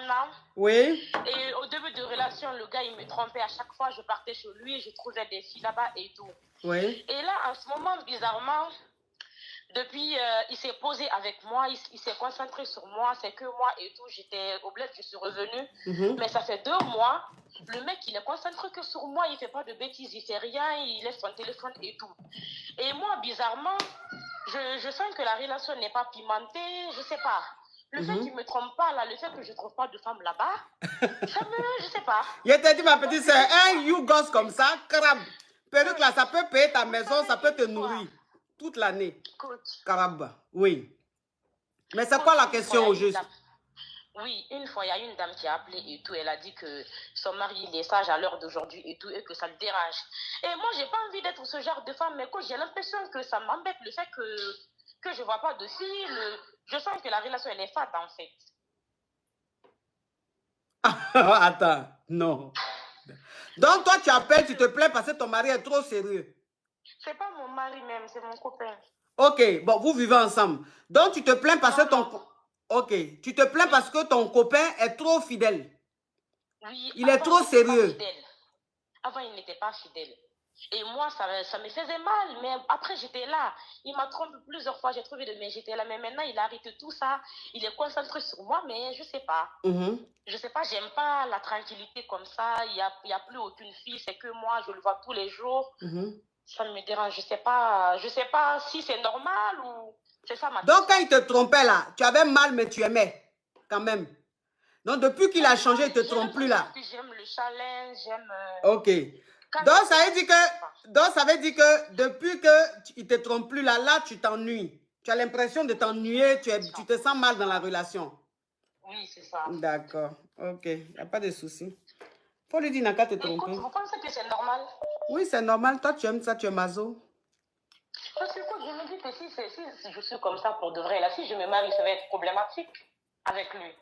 an. Oui. Et au début de relation, le gars, il me trompait. À chaque fois, je partais chez lui, je trouvais des filles là-bas et tout. Oui. Et là, en ce moment, bizarrement, depuis, il s'est posé avec moi, il s'est concentré sur moi, c'est que moi et tout, j'étais au bled, je suis revenue. Mais ça fait 2 mois, le mec, il est concentré que sur moi, il fait pas de bêtises, il fait rien, il laisse son téléphone et tout. Et moi, bizarrement, je sens que la relation n'est pas pimentée, je sais pas. Le fait qu'il me trompe pas, là, le fait que je trouve pas de femme là-bas, je sais pas. Je t'ai dit, ma petite sœur, un you gosse comme ça, crabe. Perruque là, ça peut payer ta maison, ça peut te nourrir toute l'année. Carabe, oui. Mais c'est quoi la question au juste? Oui, une fois, il y a une dame qui a appelé et tout. Elle a dit que son mari, il est sage à l'heure d'aujourd'hui et tout, et que ça le dérange. Et moi, j'ai pas envie d'être ce genre de femme, mais quand j'ai l'impression que ça m'embête, le fait que je vois pas de fille, je sens que la relation, elle est fade, en fait. Attends, non. Donc, toi, tu appelles, tu te plains parce que ton mari est trop sérieux. C'est pas mon mari même, c'est mon copain. Ok, bon, vous vivez ensemble. Donc, tu te plains parce que ton... Ok, tu te plains parce que ton copain est trop fidèle. Oui, il est trop sérieux. Avant, il n'était pas fidèle. Et moi, ça me faisait mal. Mais après, j'étais là. Il m'a trompé plusieurs fois. J'ai trouvé de mais j'étais là. Mais maintenant, il arrête tout ça. Il est concentré sur moi, mais je sais pas. Je sais pas, j'aime pas la tranquillité comme ça. Il y a plus aucune fille. C'est que moi, je le vois tous les jours. Ça me dérange. Je sais pas si c'est normal ou... C'est ça ma question. Donc, quand il te trompait là, tu avais mal, mais tu aimais quand même. Donc, depuis qu'il a changé, il ne te trompe plus là. J'aime le challenge, j'aime... Ok. Donc, ça veut dire que depuis qu'il ne te trompe plus là, tu t'ennuies. Tu as l'impression de t'ennuyer, tu te sens mal dans la relation. Oui, c'est ça. D'accord. Ok. Il n'y a pas de souci. Faut lui dire, n'a qu'à te tromper. Vous pensez que c'est normal? Oui, c'est normal. Toi, tu aimes ça, tu es maso. Parce que je me dis que si je suis comme ça pour de vrai, là, si je me marie, ça va être problématique avec lui.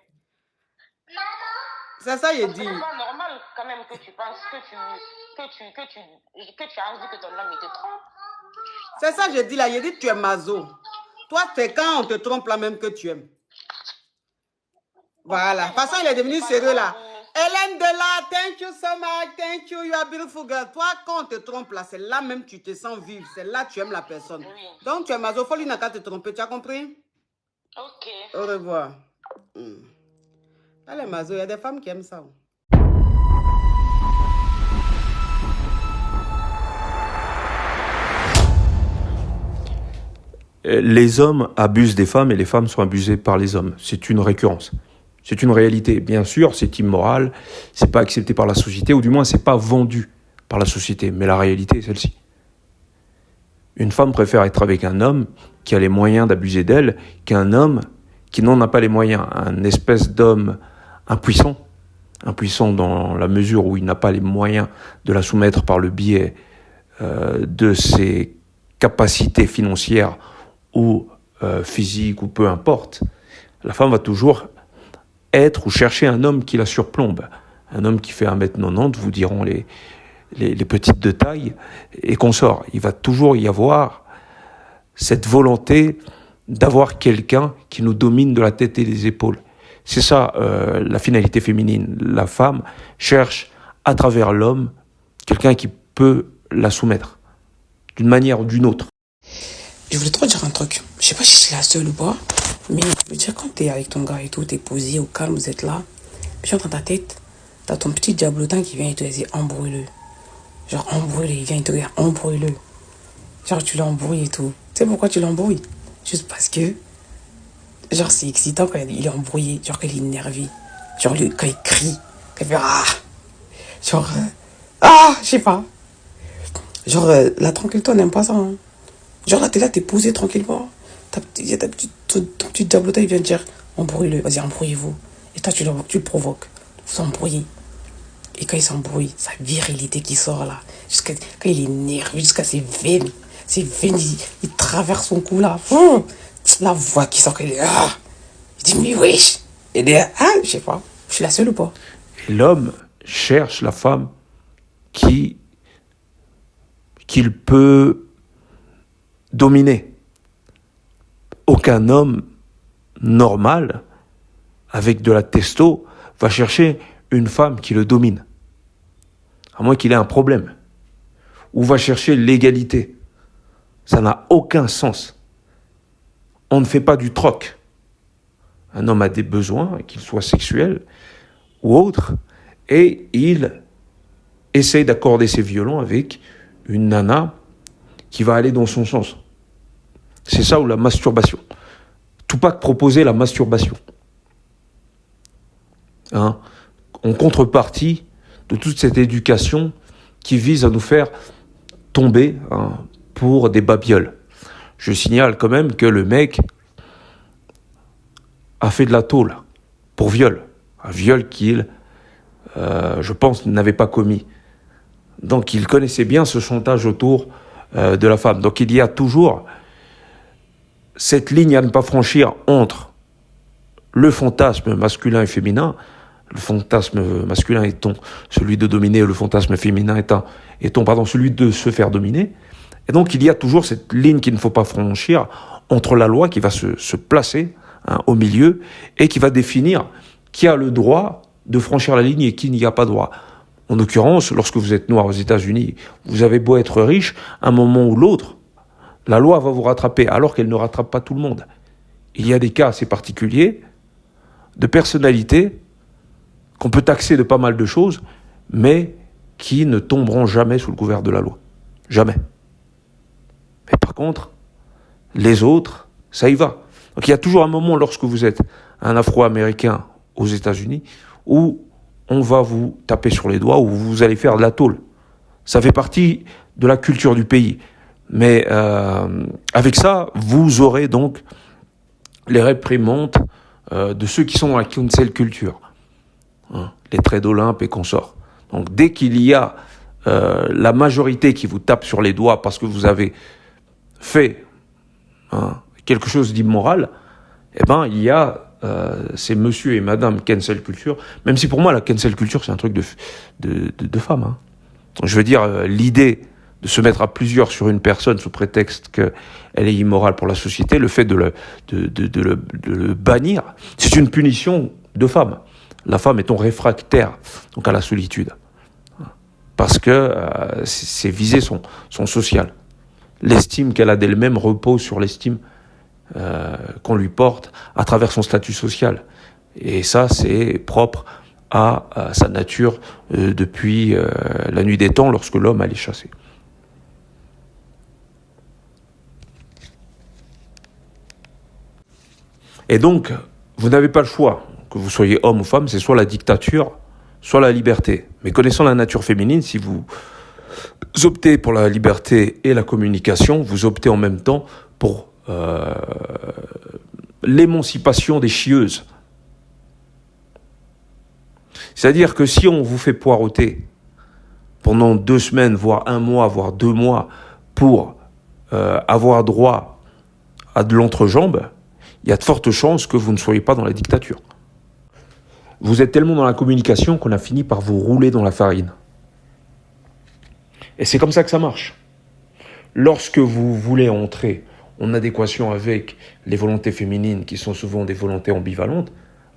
C'est ça, il dit. C'est pas normal quand même que tu penses que tu as envie que ton homme te trompe. C'est ça, je dis là. Il dit que tu es maso. Toi, c'est quand on te trompe là même que tu aimes. Voilà. De toute façon, il est devenu sérieux là. Hélène Dela, thank you so much, thank you, you are beautiful girl. Toi, quand on te trompe là, c'est là même tu te sens vivre, c'est là que tu aimes la personne. Oui. Donc tu es maso, faut lui n'a qu'à te tromper, tu as compris? Ok. Au revoir. Allez maso, il y a des femmes qui aiment ça. Les hommes abusent des femmes et les femmes sont abusées par les hommes. C'est une récurrence. C'est une réalité. Bien sûr, c'est immoral, c'est pas accepté par la société, ou du moins, c'est pas vendu par la société. Mais la réalité est celle-ci. Une femme préfère être avec un homme qui a les moyens d'abuser d'elle qu'un homme qui n'en a pas les moyens. Un espèce d'homme impuissant dans la mesure où il n'a pas les moyens de la soumettre par le biais de ses capacités financières ou physiques ou peu importe. La femme va toujours être ou chercher un homme qui la surplombe. Un homme qui fait 1m90, vous diront les petites de taille, et consorts. Il va toujours y avoir cette volonté d'avoir quelqu'un qui nous domine de la tête et des épaules. C'est ça la finalité féminine. La femme cherche à travers l'homme quelqu'un qui peut la soumettre d'une manière ou d'une autre. Je voulais trop dire un truc. Je sais pas si je suis la seule ou pas, mais je veux dire, quand t'es avec ton gars et tout, t'es posé au calme, vous êtes là, puis dans ta tête, t'as ton petit diablotin qui vient et te dit embrouille-le. Genre embrouille-le, il vient et te dire embrouille-le. Genre tu l'embrouilles et tout. Tu sais pourquoi tu l'embrouilles? Juste parce que, genre c'est excitant quand il est embrouillé, genre qu'il est énervé. Genre lui, quand il crie, quand il fait ah. Genre, je sais pas. Genre, la tranquillité, on n'aime pas ça. Hein. Genre là, t'es posé tranquillement. Ton petit diablotin, il vient te dire embrouille-le, vas-y, embrouillez-vous. Et toi, tu le provoques. Vous embrouillez. Et quand il s'embrouille, sa virilité qui sort là, quand il est nerveux, jusqu'à ses veines, il traverse son cou là. La voix qui sort, il dit mais wesh. Et je sais pas, je suis la seule ou pas? Et l'homme cherche la femme qu'il peut dominer. Aucun homme normal, avec de la testo, va chercher une femme qui le domine, à moins qu'il ait un problème, ou va chercher l'égalité. Ça n'a aucun sens. On ne fait pas du troc. Un homme a des besoins, qu'ils soient sexuels ou autres, et il essaye d'accorder ses violons avec une nana qui va aller dans son sens. C'est ça ou la masturbation. Tupac proposait la masturbation. En contrepartie de toute cette éducation qui vise à nous faire tomber pour des babioles. Je signale quand même que le mec a fait de la tôle pour viol. Un viol qu'il, je pense, n'avait pas commis. Donc il connaissait bien ce chantage autour de la femme. Donc il y a toujours cette ligne à ne pas franchir entre le fantasme masculin et féminin, le fantasme masculin étant celui de dominer, le fantasme féminin étant celui de se faire dominer. Et donc il y a toujours cette ligne qu'il ne faut pas franchir entre la loi qui va se placer au milieu et qui va définir qui a le droit de franchir la ligne et qui n'y a pas droit. En l'occurrence, lorsque vous êtes noir aux États-Unis, vous avez beau être riche, un moment ou l'autre, la loi va vous rattraper, alors qu'elle ne rattrape pas tout le monde. Il y a des cas assez particuliers de personnalités qu'on peut taxer de pas mal de choses, mais qui ne tomberont jamais sous le couvert de la loi. Jamais. Mais par contre, les autres, ça y va. Donc il y a toujours un moment lorsque vous êtes un Afro-Américain aux États-Unis où on va vous taper sur les doigts, où vous allez faire de la tôle. Ça fait partie de la culture du pays. Mais avec ça, vous aurez donc les réprimandes de ceux qui sont dans la cancel culture. Les traits d'Olympe et consorts. Donc dès qu'il y a la majorité qui vous tape sur les doigts parce que vous avez fait quelque chose d'immoral, eh ben il y a ces monsieur et madame cancel culture, même si pour moi la cancel culture c'est un truc de femme. Je veux dire, l'idée de se mettre à plusieurs sur une personne sous prétexte qu'elle est immorale pour la société, le fait de le bannir, c'est une punition de femme. La femme étant réfractaire donc à la solitude, parce que c'est viser son social. L'estime qu'elle a d'elle-même repose sur l'estime qu'on lui porte à travers son statut social. Et ça, c'est propre à sa nature depuis la nuit des temps, lorsque l'homme allait chasser. Et donc, vous n'avez pas le choix, que vous soyez homme ou femme, c'est soit la dictature, soit la liberté. Mais connaissant la nature féminine, si vous optez pour la liberté et la communication, vous optez en même temps pour l'émancipation des chieuses. C'est-à-dire que si on vous fait poireauter pendant 2 semaines, voire 1 mois, voire 2 mois, pour avoir droit à de l'entrejambe, il y a de fortes chances que vous ne soyez pas dans la dictature. Vous êtes tellement dans la communication qu'on a fini par vous rouler dans la farine. Et c'est comme ça que ça marche. Lorsque vous voulez entrer en adéquation avec les volontés féminines, qui sont souvent des volontés ambivalentes,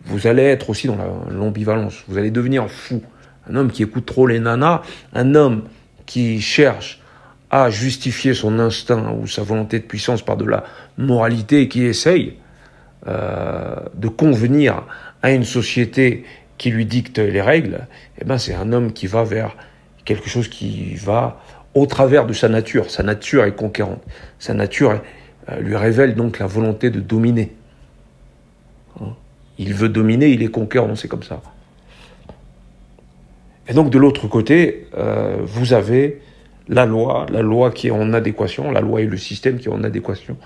vous allez être aussi dans l'ambivalence. Vous allez devenir fou. Un homme qui écoute trop les nanas, un homme qui cherche à justifier son instinct ou sa volonté de puissance par de la moralité et qui essaye de convenir à une société qui lui dicte les règles, eh ben c'est un homme qui va vers quelque chose qui va au travers de sa nature. Sa nature est conquérante. Sa nature lui révèle donc la volonté de dominer. Il veut dominer, il est conquérant, c'est comme ça. Et donc de l'autre côté, vous avez la loi qui est en adéquation, la loi et le système qui est en adéquation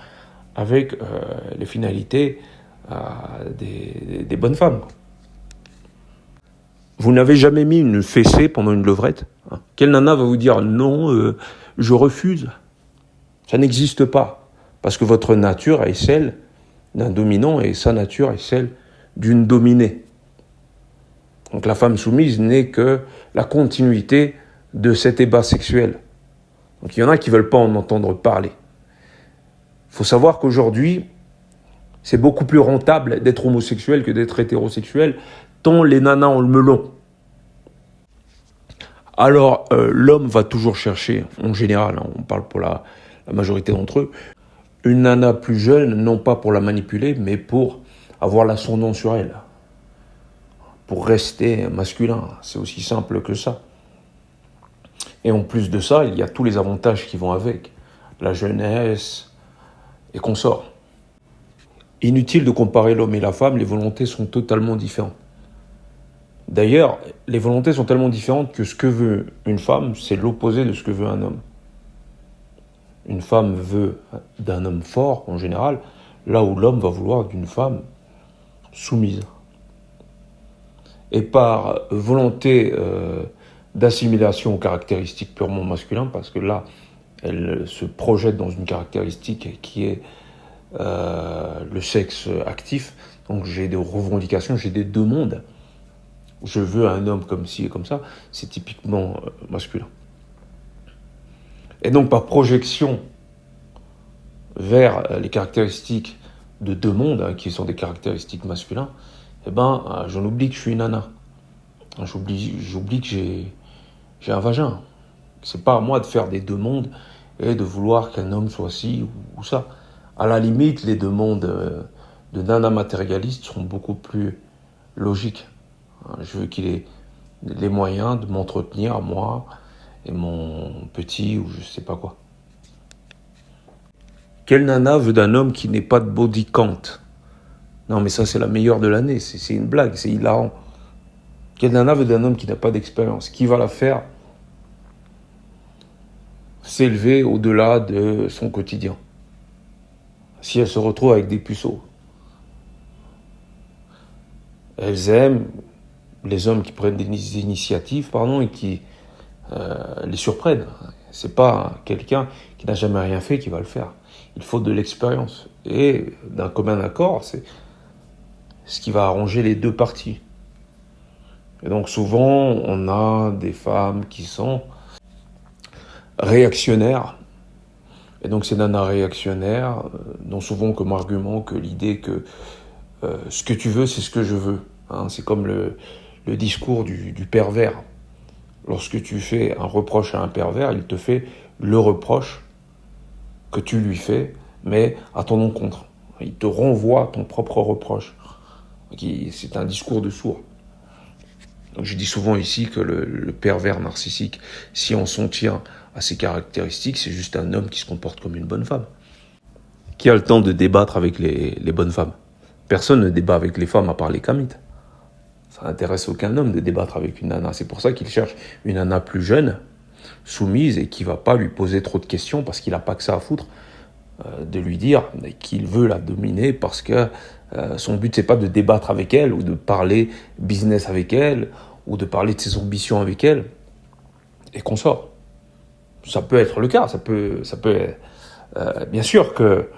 avec les finalités des bonnes femmes. Vous n'avez jamais mis une fessée pendant une levrette ? Quelle nana va vous dire non, je refuse ? Ça n'existe pas. Parce que votre nature est celle d'un dominant et sa nature est celle d'une dominée. Donc la femme soumise n'est que la continuité de cet ébat sexuel. Donc il y en a qui ne veulent pas en entendre parler. Il faut savoir qu'aujourd'hui, c'est beaucoup plus rentable d'être homosexuel que d'être hétérosexuel, tant les nanas ont le melon. Alors, l'homme va toujours chercher, en général, hein, on parle pour la majorité d'entre eux, une nana plus jeune, non pas pour la manipuler, mais pour avoir l'ascendant sur elle. Pour rester masculin, c'est aussi simple que ça. Et en plus de ça, il y a tous les avantages qui vont avec. La jeunesse et consorts. Inutile de comparer l'homme et la femme, les volontés sont totalement différentes. D'ailleurs, les volontés sont tellement différentes que ce que veut une femme, c'est l'opposé de ce que veut un homme. Une femme veut d'un homme fort, en général, là où l'homme va vouloir d'une femme soumise. Et par volonté d'assimilation aux caractéristiques purement masculines, parce que là, elle se projette dans une caractéristique qui est le sexe actif. Donc j'ai des revendications, j'ai des demandes. Je veux un homme comme ci et comme ça, c'est typiquement masculin. Et donc par projection vers les caractéristiques de demande, hein, qui sont des caractéristiques masculines, eh ben, j'en oublie que je suis une nana. J'oublie que j'ai un vagin. C'est pas à moi de faire des demandes et de vouloir qu'un homme soit ci ou ça. À la limite, les demandes de nana matérialiste sont beaucoup plus logiques. Je veux qu'il ait les moyens de m'entretenir, moi et mon petit ou je sais pas quoi. Quelle nana veut d'un homme qui n'est pas de body count? Non mais ça c'est la meilleure de l'année, c'est une blague, c'est hilarant. Quelle nana veut d'un homme qui n'a pas d'expérience? Qui va la faire s'élever au-delà de son quotidien? Si elle se retrouve avec des puceaux. Elles aiment les hommes qui prennent des initiatives, et qui les surprennent. C'est pas quelqu'un qui n'a jamais rien fait qui va le faire. Il faut de l'expérience. Et d'un commun accord, c'est ce qui va arranger les deux parties. Et donc souvent, on a des femmes qui sont réactionnaires. Et donc ces nanas réactionnaires n'ont souvent comme argument que l'idée que ce que tu veux, c'est ce que je veux. Hein, c'est comme le discours du pervers. Lorsque tu fais un reproche à un pervers, il te fait le reproche que tu lui fais, mais à ton encontre. Il te renvoie ton propre reproche. C'est un discours de sourd. Donc je dis souvent ici que le pervers narcissique, si on s'en tient à ses caractéristiques, c'est juste un homme qui se comporte comme une bonne femme. Qui a le temps de débattre avec les bonnes femmes? Personne ne débat avec les femmes à part les kamites. Ça n'intéresse aucun homme de débattre avec une nana. C'est pour ça qu'il cherche une nana plus jeune, soumise, et qui ne va pas lui poser trop de questions parce qu'il n'a pas que ça à foutre de lui dire qu'il veut la dominer parce que son but, c'est pas de débattre avec elle ou de parler business avec elle ou de parler de ses ambitions avec elle et qu'on sort. Ça peut être le cas, ça peut bien sûr que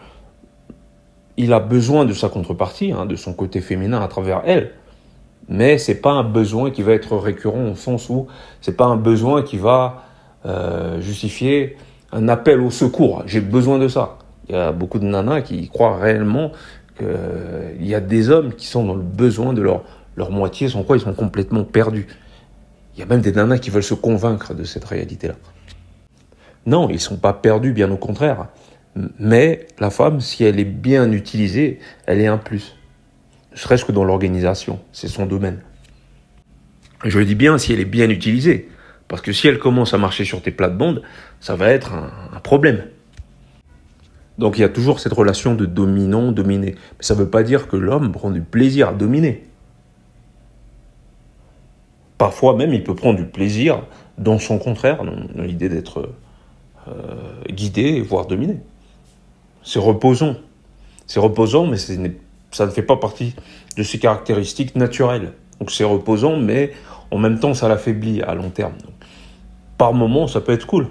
il a besoin de sa contrepartie, hein, de son côté féminin à travers elle, mais c'est pas un besoin qui va être récurrent au sens où c'est pas un besoin qui va justifier un appel au secours. J'ai besoin de ça. Il y a beaucoup de nanas qui croient réellement qu'il y a des hommes qui sont dans le besoin de leur moitié, sans quoi ils sont complètement perdus. Il y a même des nanas qui veulent se convaincre de cette réalité-là. Non, ils ne sont pas perdus, bien au contraire. Mais la femme, si elle est bien utilisée, elle est un plus. Ne serait-ce que dans l'organisation, c'est son domaine. Je dis bien si elle est bien utilisée, parce que si elle commence à marcher sur tes plates-bandes, ça va être un problème. Donc il y a toujours cette relation de dominant-dominé. Mais ça ne veut pas dire que l'homme prend du plaisir à dominer. Parfois même, il peut prendre du plaisir dans son contraire, dans l'idée d'être guidé, voire dominé. C'est reposant. C'est reposant, mais ça ne fait pas partie de ses caractéristiques naturelles. Donc c'est reposant, mais en même temps, ça l'affaiblit à long terme. Donc, par moment, ça peut être cool.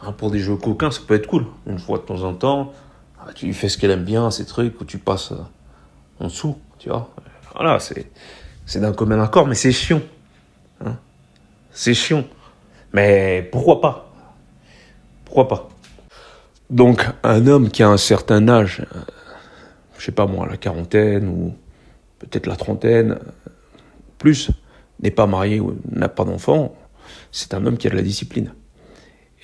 Hein, pour des jeux coquins, ça peut être cool. Une fois de temps en temps, tu lui fais ce qu'elle aime bien, ces trucs où tu passes en dessous, tu vois. Voilà, c'est d'un commun accord, mais c'est chiant. Hein, c'est chiant. Mais pourquoi pas? Pourquoi pas? Donc, un homme qui a un certain âge, je sais pas moi, la quarantaine peut-être la trentaine, plus, n'est pas marié ou n'a pas d'enfant, c'est un homme qui a de la discipline.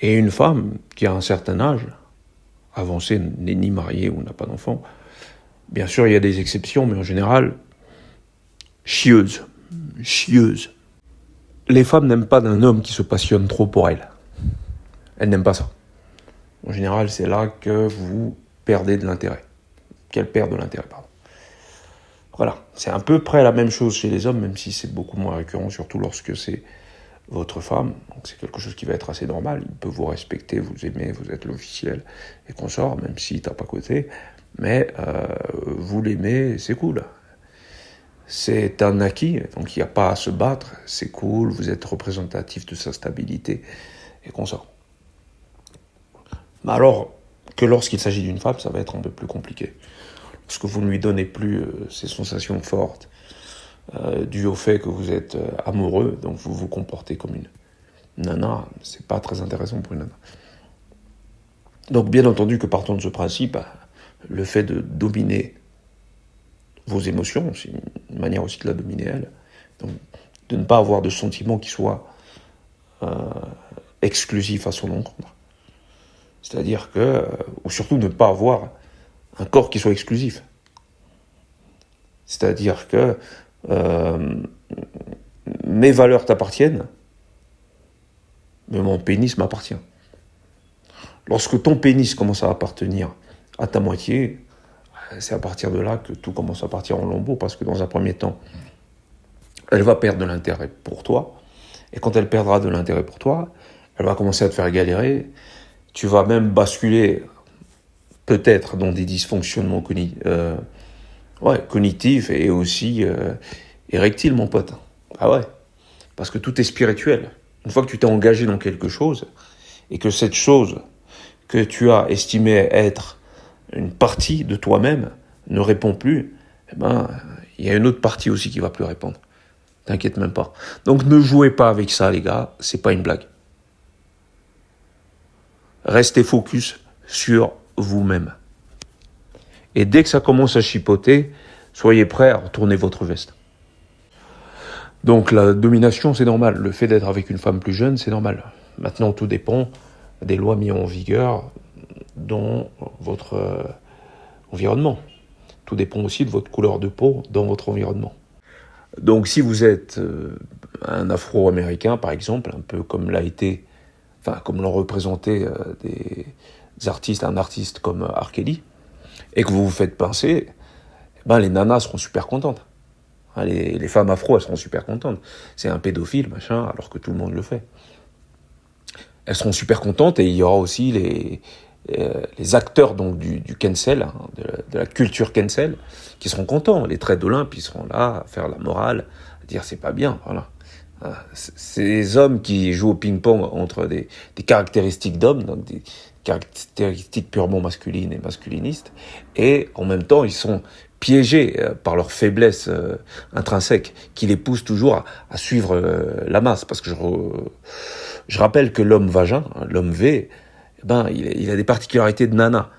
Et une femme qui a un certain âge, avancé, n'est ni mariée ou n'a pas d'enfant, bien sûr, il y a des exceptions, mais en général, chieuse. Les femmes n'aiment pas d'un homme qui se passionne trop pour elles. Elles n'aiment pas ça. En général, c'est là que vous perdez de l'intérêt. Qu'elles perdent de l'intérêt, pardon. Voilà, c'est à peu près la même chose chez les hommes, même si c'est beaucoup moins récurrent, surtout lorsque c'est votre femme. Donc c'est quelque chose qui va être assez normal. Il peut vous respecter, vous aimer, vous êtes l'officiel et consort, même s'il tape à côté. Mais vous l'aimez, c'est cool. C'est un acquis, donc il n'y a pas à se battre, c'est cool, vous êtes représentatif de sa stabilité et consort. Mais alors que lorsqu'il s'agit d'une femme, ça va être un peu plus compliqué. Parce que vous ne lui donnez plus ces sensations fortes dues au fait que vous êtes amoureux, donc vous vous comportez comme une nana, c'est pas très intéressant pour une nana. Donc bien entendu que partant de ce principe, le fait de dominer vos émotions, c'est une manière aussi de la dominer elle, donc de ne pas avoir de sentiments qui soient exclusifs à son encontre. C'est-à-dire que, ou surtout ne pas avoir un corps qui soit exclusif. C'est-à-dire que mes valeurs t'appartiennent, mais mon pénis m'appartient. Lorsque ton pénis commence à appartenir à ta moitié, c'est à partir de là que tout commence à partir en lambeaux, parce que dans un premier temps, elle va perdre de l'intérêt pour toi, et quand elle perdra de l'intérêt pour toi, elle va commencer à te faire galérer, tu vas même basculer peut-être dans des dysfonctionnements cognitifs et aussi érectiles, mon pote. Ah ouais, parce que tout est spirituel. Une fois que tu t'es engagé dans quelque chose, et que cette chose que tu as estimée être une partie de toi-même ne répond plus, il y a une autre partie aussi qui va plus répondre. T'inquiète même pas. Donc ne jouez pas avec ça, les gars, c'est pas une blague. Restez focus sur vous-même. Et dès que ça commence à chipoter, soyez prêts à retourner votre veste. Donc la domination, c'est normal. Le fait d'être avec une femme plus jeune, c'est normal. Maintenant, tout dépend des lois mises en vigueur dans votre environnement. Tout dépend aussi de votre couleur de peau dans votre environnement. Donc si vous êtes un Afro-Américain, par exemple, un peu comme l'a été, comme l'ont représenté des artistes, un artiste comme R. Kelly, et que vous vous faites pincer, les nanas seront super contentes. Les femmes afro, elles seront super contentes. C'est un pédophile, machin, alors que tout le monde le fait. Elles seront super contentes, et il y aura aussi les acteurs donc du cancel, de la culture cancel, qui seront contents. Les traits d'Olympe, ils seront là à faire la morale, à dire c'est pas bien, voilà. Ces hommes qui jouent au ping-pong entre des caractéristiques d'hommes, donc des caractéristiques purement masculines et masculinistes, et en même temps ils sont piégés par leur faiblesse intrinsèque qui les pousse toujours à suivre la masse. Parce que je rappelle que l'homme vagin, l'homme V, il a des particularités de nana,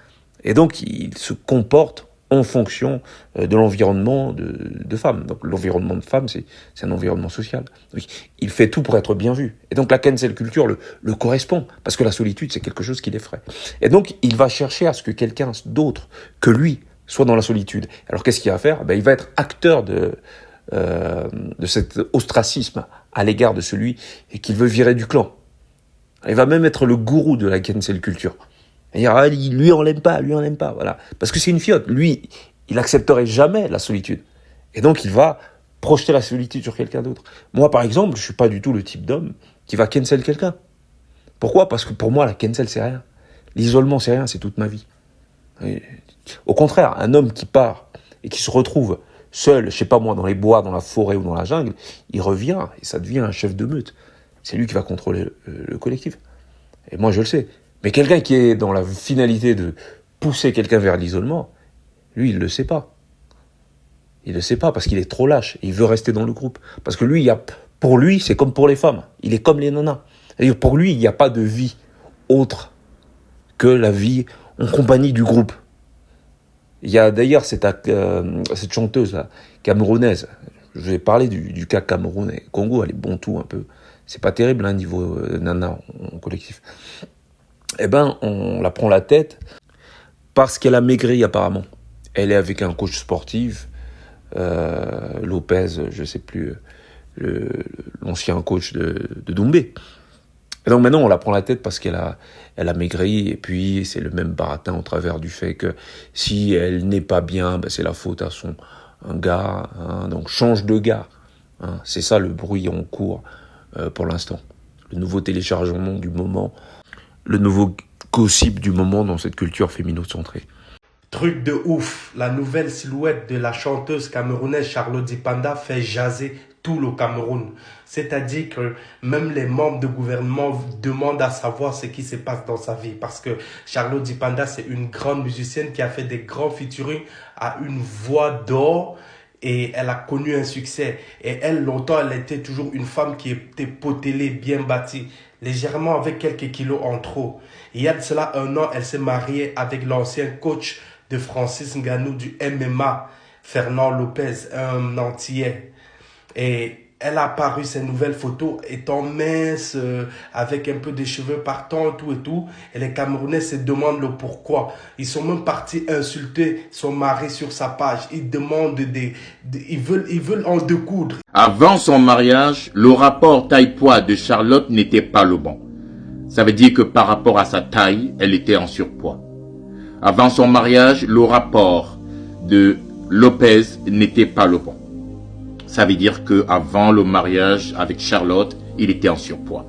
et donc il se comporte en fonction de l'environnement de femme. Donc l'environnement de femme, c'est un environnement social. Donc, il fait tout pour être bien vu. Et donc la cancel culture le correspond, parce que la solitude, c'est quelque chose qui l'effraie. Et donc il va chercher à ce que quelqu'un d'autre que lui soit dans la solitude. Alors qu'est-ce qu'il va faire ? Il va être acteur de cet ostracisme à l'égard de celui qu'il veut virer du clan. Il va même être le gourou de la cancel culture. Lui, on l'aime pas, voilà. Parce que c'est une fiotte. Lui, il accepterait jamais la solitude. Et donc, il va projeter la solitude sur quelqu'un d'autre. Moi, par exemple, je suis pas du tout le type d'homme qui va cancel quelqu'un. Pourquoi ? Parce que pour moi, la cancel, c'est rien. L'isolement, c'est rien, c'est toute ma vie. Et, au contraire, un homme qui part et qui se retrouve seul, je sais pas moi, dans les bois, dans la forêt ou dans la jungle, il revient et ça devient un chef de meute. C'est lui qui va contrôler le collectif. Et moi, je le sais. Mais quelqu'un qui est dans la finalité de pousser quelqu'un vers l'isolement, lui, il le sait pas. Il le sait pas parce qu'il est trop lâche. Il veut rester dans le groupe. Parce que lui, pour lui, c'est comme pour les femmes. Il est comme les nanas. C'est-à-dire, pour lui, il n'y a pas de vie autre que la vie en compagnie du groupe. Il y a d'ailleurs cette chanteuse là, camerounaise. Je vais parler du cas camerounais. Congo, elle est bon tout un peu. C'est pas terrible, hein, niveau nana en collectif. Eh ben, on la prend la tête parce qu'elle a maigri apparemment. Elle est avec un coach sportif, Lopez, je sais plus, l'ancien coach de Doumbé. Et donc maintenant, on la prend la tête parce qu'elle a maigri, et puis c'est le même baratin au travers du fait que si elle n'est pas bien, ben c'est la faute à son gars, hein, donc change de gars. Hein, c'est ça le bruit en cours pour l'instant. Le nouveau téléchargement du moment, le nouveau gossip du moment dans cette culture fémino-centrée. Truc de ouf, la nouvelle silhouette de la chanteuse camerounaise Charlotte Dipanda fait jaser tout le Cameroun. C'est-à-dire que même les membres de gouvernement demandent à savoir ce qui se passe dans sa vie. Parce que Charlotte Dipanda, c'est une grande musicienne qui a fait des grands featuring, a une voix d'or et elle a connu un succès. Et elle, longtemps, elle était toujours une femme qui était potelée, bien bâtie, légèrement avec quelques kilos en trop. Il y a de cela 1 an, elle s'est mariée avec l'ancien coach de Francis Ngannou du MMA, Fernand Lopez, un Antillais. Et elle a apparu ses nouvelles photos étant mince, avec un peu de cheveux partant, tout et tout. Et les Camerounais se demandent le pourquoi. Ils sont même partis insulter son mari sur sa page. Ils demandent ils veulent en découdre. Avant son mariage, le rapport taille-poids de Charlotte n'était pas le bon. Ça veut dire que par rapport à sa taille, elle était en surpoids. Avant son mariage, le rapport de Lopez n'était pas le bon. Ça veut dire que avant le mariage avec Charlotte, il était en surpoids.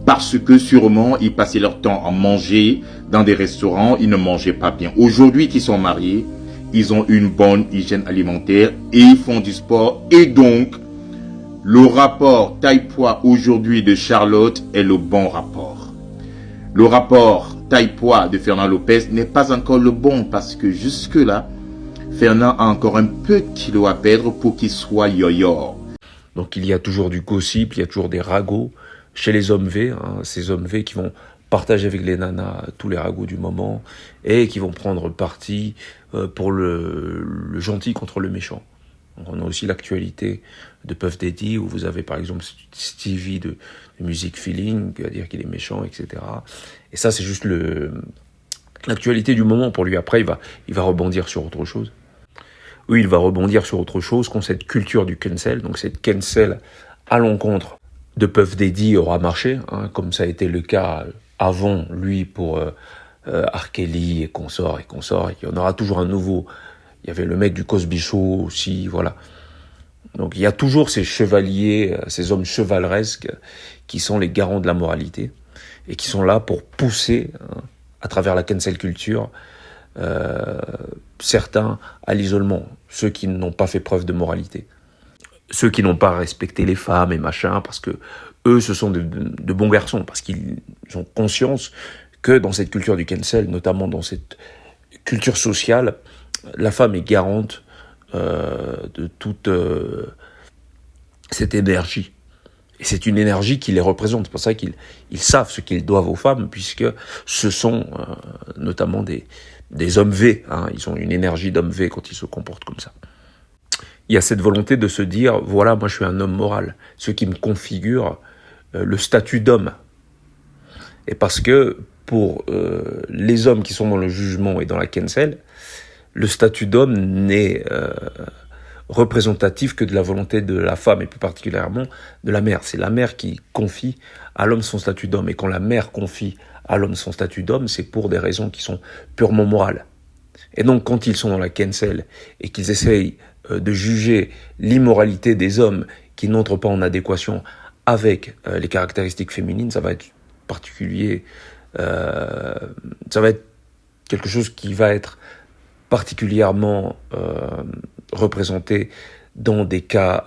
Parce que sûrement, ils passaient leur temps à manger dans des restaurants, ils ne mangeaient pas bien. Aujourd'hui qu'ils sont mariés, ils ont une bonne hygiène alimentaire et ils font du sport. Et donc, le rapport taille-poids aujourd'hui de Charlotte est le bon rapport. Le rapport taille-poids de Fernand Lopez n'est pas encore le bon parce que jusque-là, Fernand a encore un peu de kilos à perdre pour qu'il soit yo-yo. Donc il y a toujours du gossip, il y a toujours des ragots chez les hommes V, hein, ces hommes V qui vont partager avec les nanas tous les ragots du moment et qui vont prendre parti pour le gentil contre le méchant. Donc on a aussi l'actualité de Puff Daddy où vous avez par exemple Stevie de Music Feeling qui va dire qu'il est méchant, etc. Et ça c'est juste l'actualité du moment pour lui. Après il va rebondir sur autre chose. Oui, il va rebondir sur autre chose quand cette culture du cancel, donc cette cancel à l'encontre de Puff Daddy aura marché, hein, comme ça a été le cas avant lui pour R. Kelly et consorts. Il y en aura toujours un nouveau. Il y avait le mec du Cosby Show aussi, voilà. Donc il y a toujours ces chevaliers, ces hommes chevaleresques qui sont les garants de la moralité et qui sont là pour pousser, hein, à travers la cancel culture, certains à l'isolement, ceux qui n'ont pas fait preuve de moralité, ceux qui n'ont pas respecté les femmes et machin, parce que eux, ce sont de bons garçons, parce qu'ils ont conscience que dans cette culture du cancel, notamment dans cette culture sociale, la femme est garante de toute cette énergie. Et c'est une énergie qui les représente. C'est pour ça qu'ils savent ce qu'ils doivent aux femmes, puisque ce sont notamment des hommes V. Hein. Ils ont une énergie d'homme V quand ils se comportent comme ça. Il y a cette volonté de se dire, voilà, moi je suis un homme moral. Ce qui me configure le statut d'homme. Et parce que pour les hommes qui sont dans le jugement et dans la cancel, le statut d'homme n'est représentatif que de la volonté de la femme, et plus particulièrement de la mère. C'est la mère qui confie à l'homme son statut d'homme. Et quand la mère confie à l'homme son statut d'homme, c'est pour des raisons qui sont purement morales. Et donc, quand ils sont dans la cancel et qu'ils essayent de juger l'immoralité des hommes qui n'entrent pas en adéquation avec les caractéristiques féminines, ça va être particulier. Ça va être quelque chose qui va être particulièrement représenté dans des cas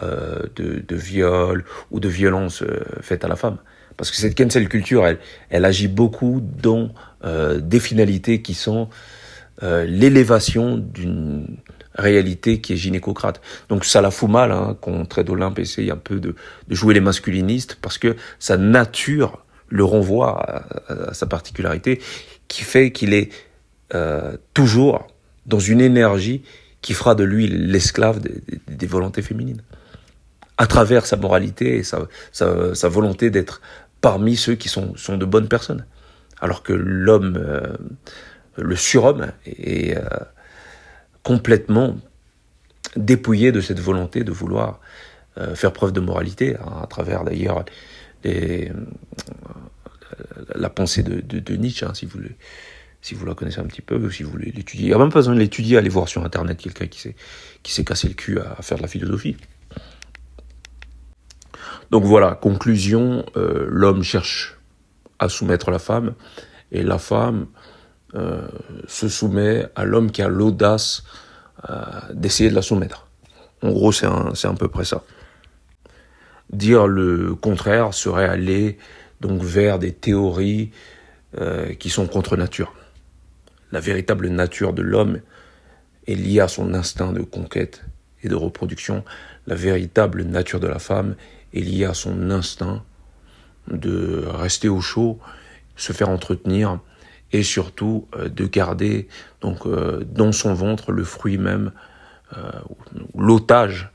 de viol ou de violence faite à la femme. Parce que cette cancel culture, elle agit beaucoup dans des finalités qui sont l'élévation d'une réalité qui est gynécocrate. Donc ça la fout mal, hein, quand Trade Olympe essaye un peu de jouer les masculinistes, parce que sa nature le renvoie à sa particularité, qui fait qu'il est toujours dans une énergie qui fera de lui l'esclave des volontés féminines, à travers sa moralité et sa volonté d'être parmi ceux qui sont de bonnes personnes. Alors que l'homme, le surhomme, est complètement dépouillé de cette volonté de vouloir faire preuve de moralité, à travers d'ailleurs la pensée de Nietzsche, hein, si vous la connaissez un petit peu, ou si vous voulez l'étudier. Il n'y a même pas besoin de l'étudier, allez voir sur Internet quelqu'un qui s'est cassé le cul à faire de la philosophie. Donc voilà, conclusion, l'homme cherche à soumettre la femme, et la femme se soumet à l'homme qui a l'audace d'essayer de la soumettre. En gros, c'est à peu près ça. Dire le contraire serait aller donc vers des théories qui sont contre nature. La véritable nature de l'homme est liée à son instinct de conquête et de reproduction. La véritable nature de la femme est liée à son instinct de rester au chaud, se faire entretenir et surtout de garder donc dans son ventre le fruit même, l'otage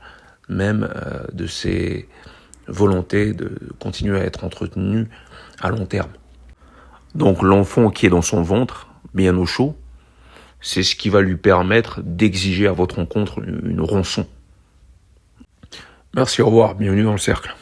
même de ses volontés de continuer à être entretenu à long terme. Donc l'enfant qui est dans son ventre, bien au chaud, c'est ce qui va lui permettre d'exiger à votre rencontre une rançon. Merci, au revoir, bienvenue dans le cercle.